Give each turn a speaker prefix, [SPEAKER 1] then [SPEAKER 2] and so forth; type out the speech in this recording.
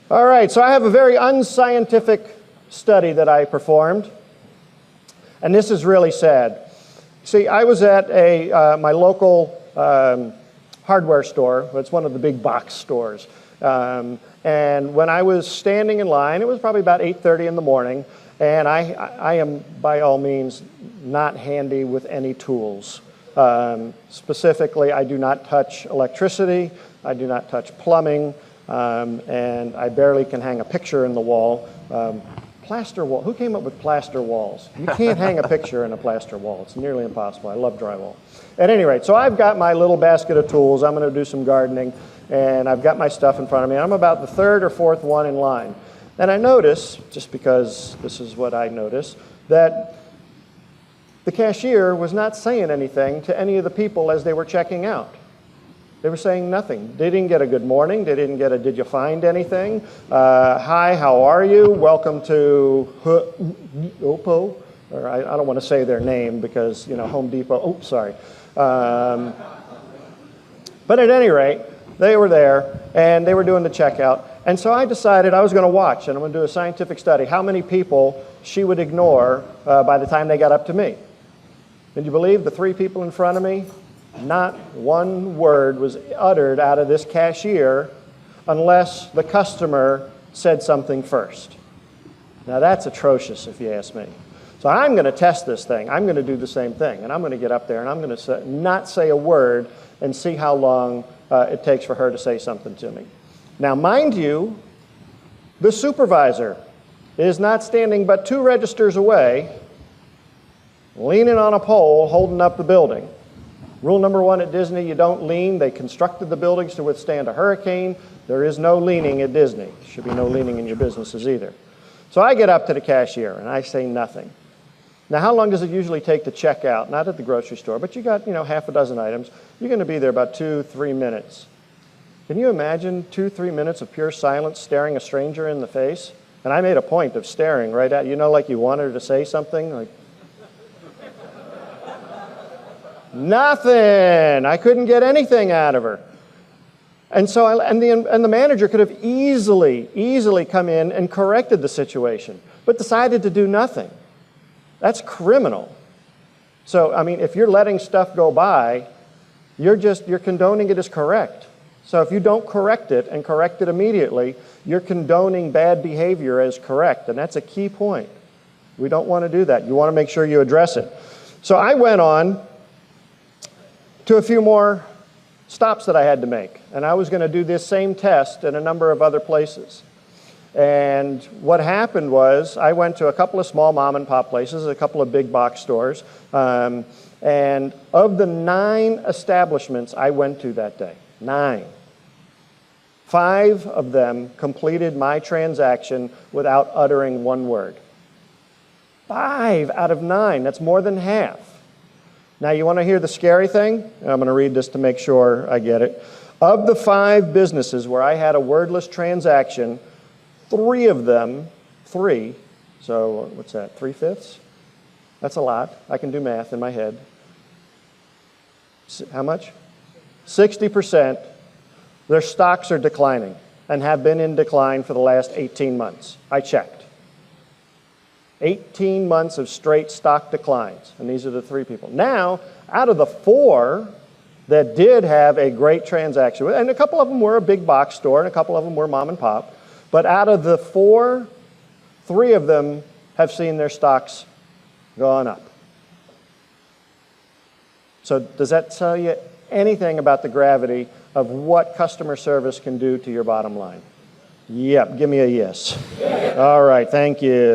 [SPEAKER 1] All right, so I have a very unscientific study that I performed, and this is really sad. See, I was at my local hardware store. It's one of the big box stores. And when I was standing in line, it was probably about 8:30 in the morning, and I am by all means not handy with any tools. Specifically, I do not touch electricity, I do not touch plumbing, and I barely can hang a picture in the wall. Plaster wall, who came up with plaster walls? You can't hang a picture in a plaster wall. It's nearly impossible. I love drywall. At any rate, so I've got my little basket of tools. I'm going to do some gardening, and I've got my stuff in front of me. I'm about the third or fourth one in line. And I notice, just because this is what I notice, that the cashier was not saying anything to any of the people as they were checking out. They were saying nothing. They didn't get a good morning. They didn't get a did you find anything? Hi, how are you? Welcome to Oppo. Or I don't want to say their name because, you know, Home Depot. Oh, sorry. But at any rate, they were there and they were doing the checkout. And so I decided I was going to watch and I'm going to do a scientific study how many people she would ignore by the time they got up to me. Can you believe the three people in front of me? Not one word was uttered out of this cashier unless the customer said something first. Now that's atrocious if you ask me. So I'm going to test this thing. I'm going to do the same thing. And I'm going to get up there and I'm going to not say a word and see how long it takes for her to say something to me. Now mind you, the supervisor is not standing but 2 registers away, leaning on a pole, holding up the building. Rule number 1 at Disney, you don't lean. They constructed the buildings to withstand a hurricane. There is no leaning at Disney. There should be no leaning in your businesses either. So I get up to the cashier and I say nothing. Now how long does it usually take to check out? Not at the grocery store, but you got, you know, half a dozen items. You're going to be there about 2-3 minutes. Can you imagine 2-3 minutes of pure silence staring a stranger in the face? And I made a point of staring right at, you know, like you wanted her to say something, like, nothing. I couldn't get anything out of her. And so, the manager could have easily come in and corrected the situation, but decided to do nothing. That's criminal. So, I mean, if you're letting stuff go by, you're condoning it as correct. So if you don't correct it and correct it immediately, you're condoning bad behavior as correct, and that's a key point. We don't want to do that. You want to make sure you address it. So I went on to a few more stops that I had to make. And I was going to do this same test in a number of other places. And what happened was I went to a couple of small mom and pop places, a couple of big box stores. And of the 9 establishments I went to that day, 9, 5 of them completed my transaction without uttering one word. 5 out of 9, that's more than half. Now, you want to hear the scary thing? I'm going to read this to make sure I get it. Of the 5 businesses where I had a wordless transaction, 3 of them, so what's that, 3/5? That's a lot. I can do math in my head. How much? 60%. Their stocks are declining and have been in decline for the last 18 months. I checked. 18 months of straight stock declines, and these are the 3 people. Now, out of the 4 that did have a great transaction, and a couple of them were a big box store, and a couple of them were mom and pop, but out of the 4, 3 of them have seen their stocks gone up. So does that tell you anything about the gravity of what customer service can do to your bottom line? Yep, give me a yes. All right, thank you.